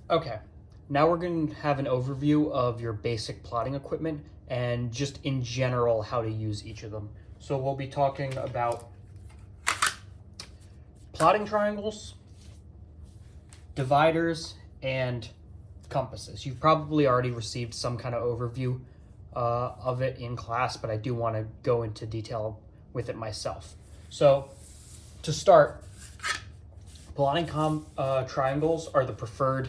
Okay, now we're going to have an overview of your basic plotting equipment and just in general how to use each of them. So we'll be talking about plotting triangles, dividers, and compasses. You've probably already received some kind of overview of it in class, but I do want to go into detail with it myself. So to start, plotting triangles are the preferred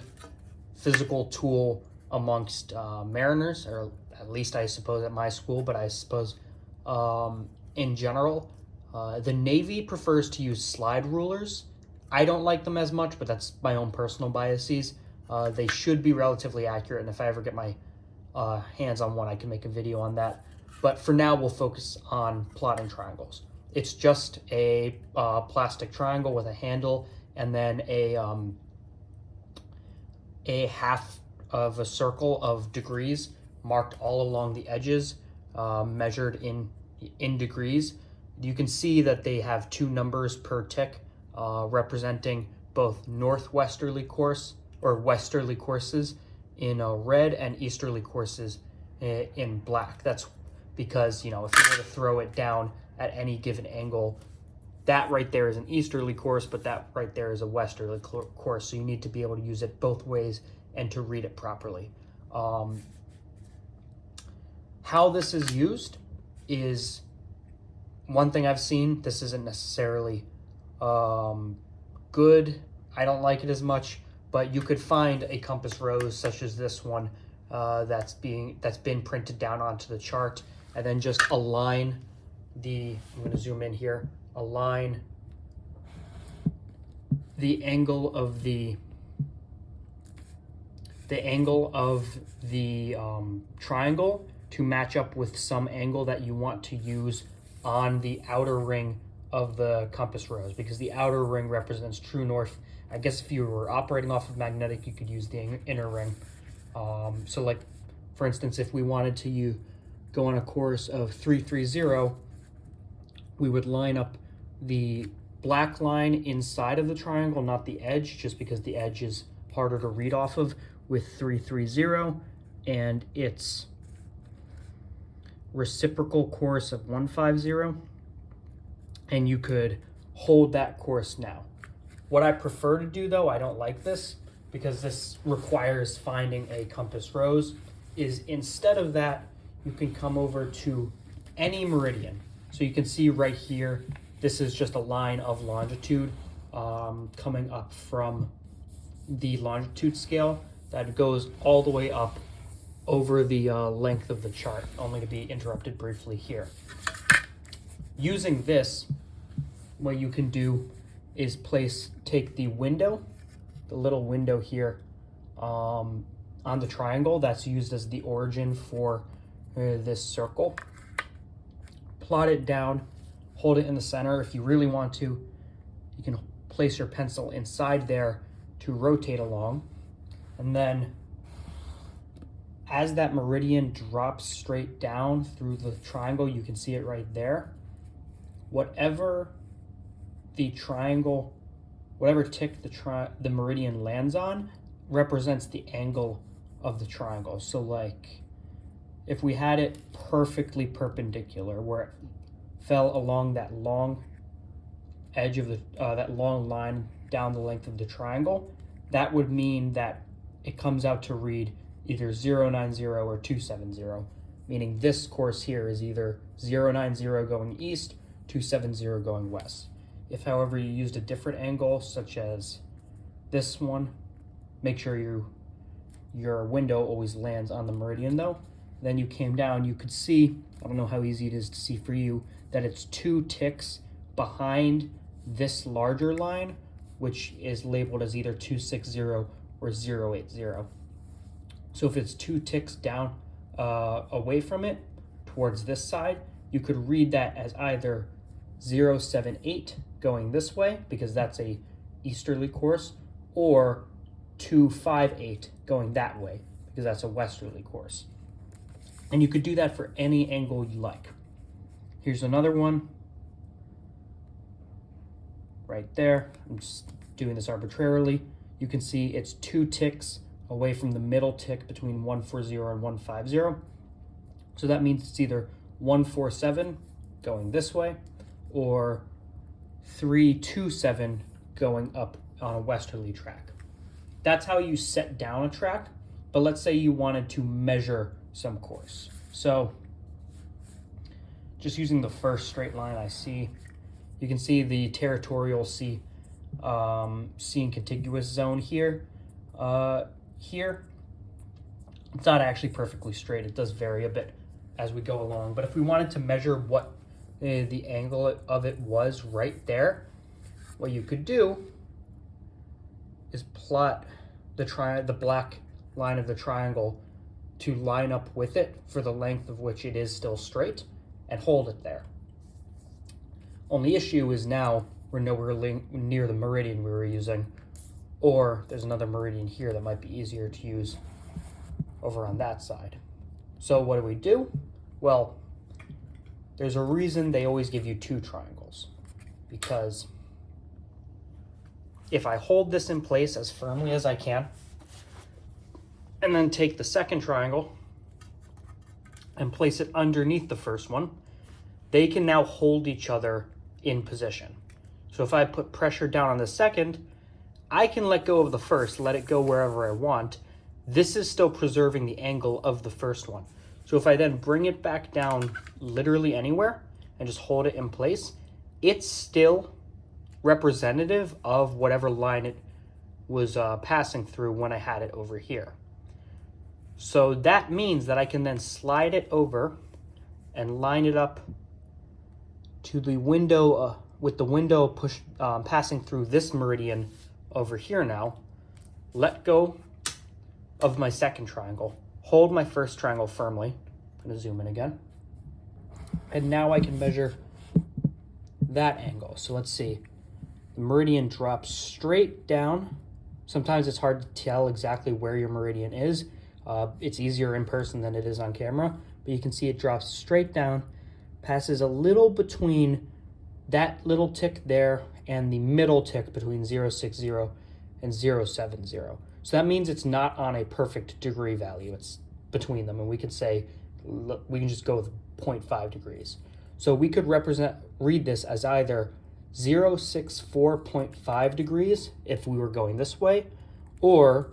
physical tool amongst mariners, or at least I suppose at my school, but I suppose in general. The Navy prefers to use slide rulers. I don't like them as much, but that's my own personal biases. They should be relatively accurate, and if I ever get my hands on one, I can make a video on that. But for now, we'll focus on plotting triangles. It's just a plastic triangle with a handle and then a half of a circle of degrees marked all along the edges, measured in degrees. You can see that they have two numbers per tick, representing both northwesterly course or westerly courses in red and easterly courses in black. That's because, if you were to throw it down at any given angle, that right there is an easterly course, but that right there is a westerly course. So you need to be able to use it both ways and to read it properly. How this is used is one thing I've seen. This isn't necessarily good. I don't like it as much, but you could find a compass rose such as this one that's been printed down onto the chart, and then just align I'm going to zoom in here, align the angle of the triangle to match up with some angle that you want to use on the outer ring of the compass rose, because the outer ring represents true north. I guess if you were operating off of magnetic, you could use the inner ring. So like, for instance, if we wanted to go on a course of 330, we would line up the black line inside of the triangle, not the edge, just because the edge is harder to read off of, with 330 and its reciprocal course of 150, and you could hold that course now. What I prefer to do, though, I don't like this because this requires finding a compass rose, is instead of that, you can come over to any meridian. So you can see right here, this is just a line of longitude coming up from the longitude scale that goes all the way up over the length of the chart, only to be interrupted briefly here. Using this, what you can do is take the window, the little window here on the triangle that's used as the origin for this circle, plot it down, hold it in the center. If you really want to, you can place your pencil inside there to rotate along, and then as that meridian drops straight down through the triangle, you can see it right there. Whatever tick the meridian lands on represents the angle of the triangle. So like, if we had it perfectly perpendicular, where it fell along that long edge of that long line down the length of the triangle, that would mean that it comes out to read either 090 or 270, meaning this course here is either 090 going east, 270 going west. If, however, you used a different angle, such as this one, make sure your window always lands on the meridian though. Then you came down, you could see, I don't know how easy it is to see for you, that it's 2 ticks behind this larger line, which is labeled as either 260 or 080. So if it's 2 ticks down away from it towards this side, you could read that as either 078 going this way, because that's a easterly course, or 258 going that way, because that's a westerly course. And you could do that for any angle you like. Here's another one right there. I'm just doing this arbitrarily. You can see it's 2 ticks away from the middle tick between 140 and 150. So that means it's either 147 going this way or 327 going up on a westerly track. That's how you set down a track, but let's say you wanted to measure some course. So just using the first straight line I see, you can see the territorial sea and contiguous zone here. Here, it's not actually perfectly straight. It does vary a bit as we go along. But if we wanted to measure what the angle of it was right there, what you could do is plot the black line of the triangle to line up with it for the length of which it is still straight and hold it there. Only issue is now we're nowhere near the meridian we were using, or there's another meridian here that might be easier to use over on that side. So what do? Well, there's a reason they always give you two triangles, because if I hold this in place as firmly as I can, and then take the second triangle and place it underneath the first one, they can now hold each other in position. So if I put pressure down on the second, I can let go of the first, let it go wherever I want. This is still preserving the angle of the first one. So if I then bring it back down literally anywhere and just hold it in place, it's still representative of whatever line it was passing through when I had it over here. So that means that I can then slide it over and line it up to the window, with the window passing through this meridian over here now, let go of my second triangle, hold my first triangle firmly. I'm going to zoom in again. And now I can measure that angle. So let's see. The meridian drops straight down. Sometimes it's hard to tell exactly where your meridian is. It's easier in person than it is on camera, but you can see it drops straight down, passes a little between that little tick there and the middle tick between 060 and 070. So that means it's not on a perfect degree value. It's between them, and we could say, we can just go with 0.5 degrees. So we could read this as either 064.5 degrees if we were going this way, or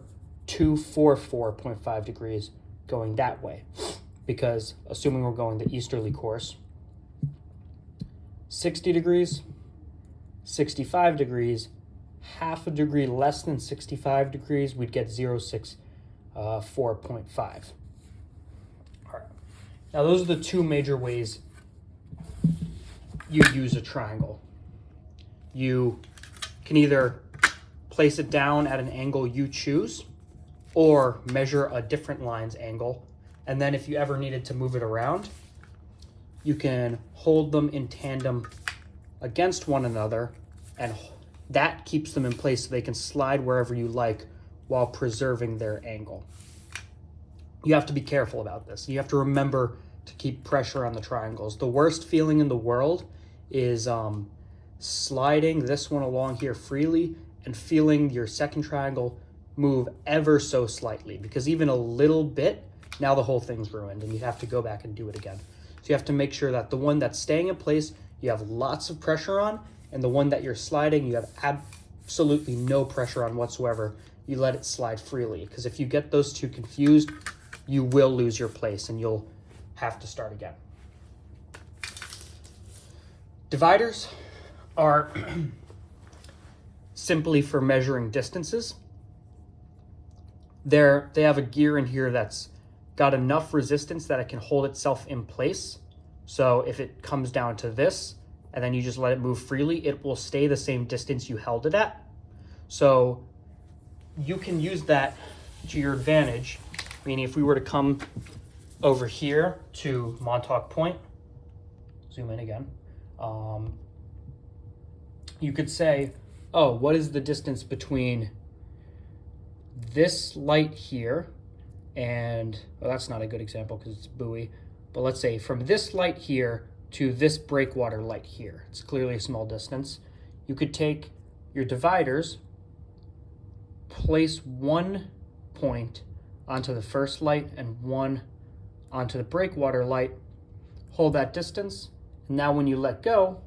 244.5 degrees going that way, because assuming we're going the easterly course, 60 degrees, 65 degrees, half a degree less than 65 degrees, we'd get 064.5. All right. Now those are the two major ways you use a triangle. You can either place it down at an angle you choose, or measure a different line's angle. And then if you ever needed to move it around, you can hold them in tandem against one another, and that keeps them in place so they can slide wherever you like while preserving their angle. You have to be careful about this. You have to remember to keep pressure on the triangles. The worst feeling in the world is sliding this one along here freely and feeling your second triangle move ever so slightly, because even a little bit, now the whole thing's ruined and you have to go back and do it again. So you have to make sure that the one that's staying in place, you have lots of pressure on, and the one that you're sliding, you have absolutely no pressure on whatsoever. You let it slide freely, because if you get those two confused, you will lose your place and you'll have to start again. Dividers are simply for measuring distances. They have a gear in here that's got enough resistance that it can hold itself in place. So if it comes down to this, and then you just let it move freely, it will stay the same distance you held it at. So you can use that to your advantage, meaning if we were to come over here to Montauk Point, zoom in again, you could say, oh, what is the distance between this light here and, well, that's not a good example because it's buoy, but let's say from this light here to this breakwater light here. It's clearly a small distance. You could take your dividers, place one point onto the first light and one onto the breakwater light. Hold that distance. And now when you let go,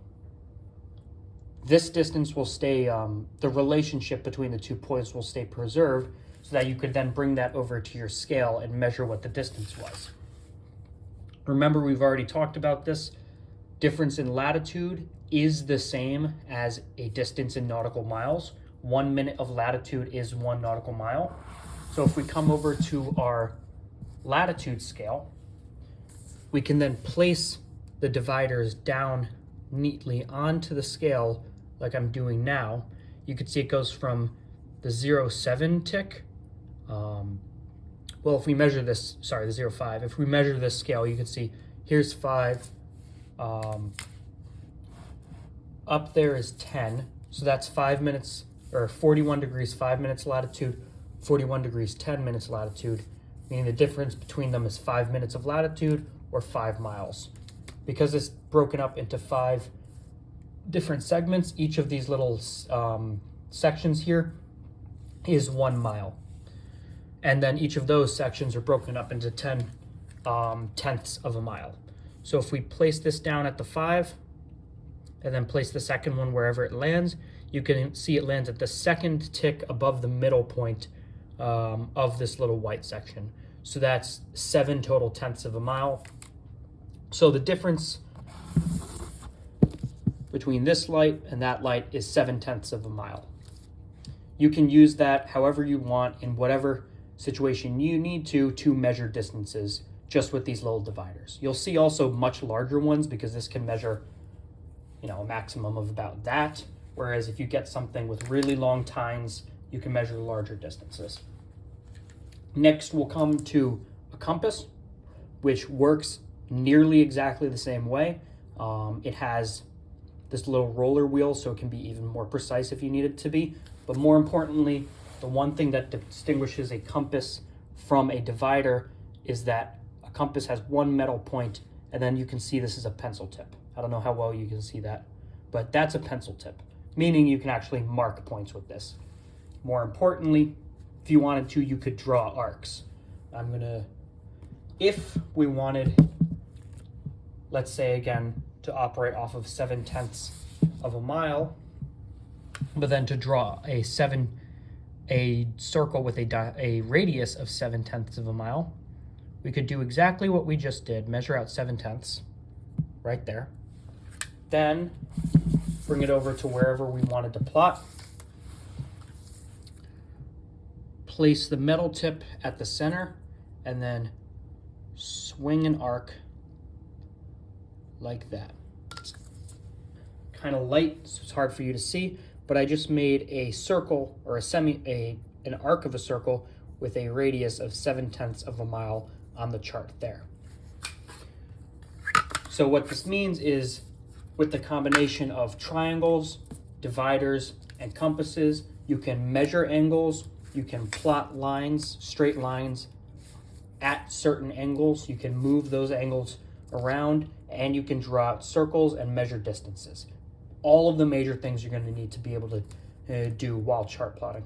this distance will stay, the relationship between the 2 points will stay preserved, so that you could then bring that over to your scale and measure what the distance was. Remember, we've already talked about this. Difference in latitude is the same as a distance in nautical miles. 1 minute of latitude is 1 nautical mile. So if we come over to our latitude scale, we can then place the dividers down neatly onto the scale like I'm doing now. You can see it goes from the 0.7 tick. Well, if we measure this, sorry, the 0.5. If we measure this scale, you can see here's 5. Up there is 10. So that's 5 minutes, or 41 degrees, 5 minutes latitude, 41 degrees, 10 minutes latitude, meaning the difference between them is 5 minutes of latitude or 5 miles. Because it's broken up into 5 different segments, each of these little sections here is 1 mile. And then each of those sections are broken up into 10 tenths of a mile. So if we place this down at the 5 and then place the second one wherever it lands, you can see it lands at the second tick above the middle point of this little white section. So that's 7 total tenths of a mile. So the difference between this light and that light is 7 tenths of a mile. You can use that however you want in whatever situation you need to measure distances just with these little dividers. You'll see also much larger ones because this can measure, a maximum of about that. Whereas if you get something with really long tines, you can measure larger distances. Next, we'll come to a compass, which works nearly exactly the same way. It has this little roller wheel, so it can be even more precise if you need it to be. But more importantly, the one thing that distinguishes a compass from a divider is that a compass has one metal point, and then you can see this is a pencil tip. I don't know how well you can see that, but that's a pencil tip, meaning you can actually mark points with this. More importantly, if you wanted to, you could draw arcs. If we wanted, let's say again, to operate off of 7 tenths of a mile, but then to draw a circle with a radius of 7 tenths of a mile, we could do exactly what we just did, measure out 7 tenths right there, then bring it over to wherever we wanted to plot, place the metal tip at the center, and then swing an arc like that. It's kind of light, so it's hard for you to see, but I just made a circle, or an arc of a circle with a radius of 7 tenths of a mile on the chart there. So what this means is, with the combination of triangles, dividers, and compasses, you can measure angles, you can plot lines, straight lines at certain angles, you can move those angles around, and you can draw out circles and measure distances. All of the major things you're going to need to be able to do while chart plotting.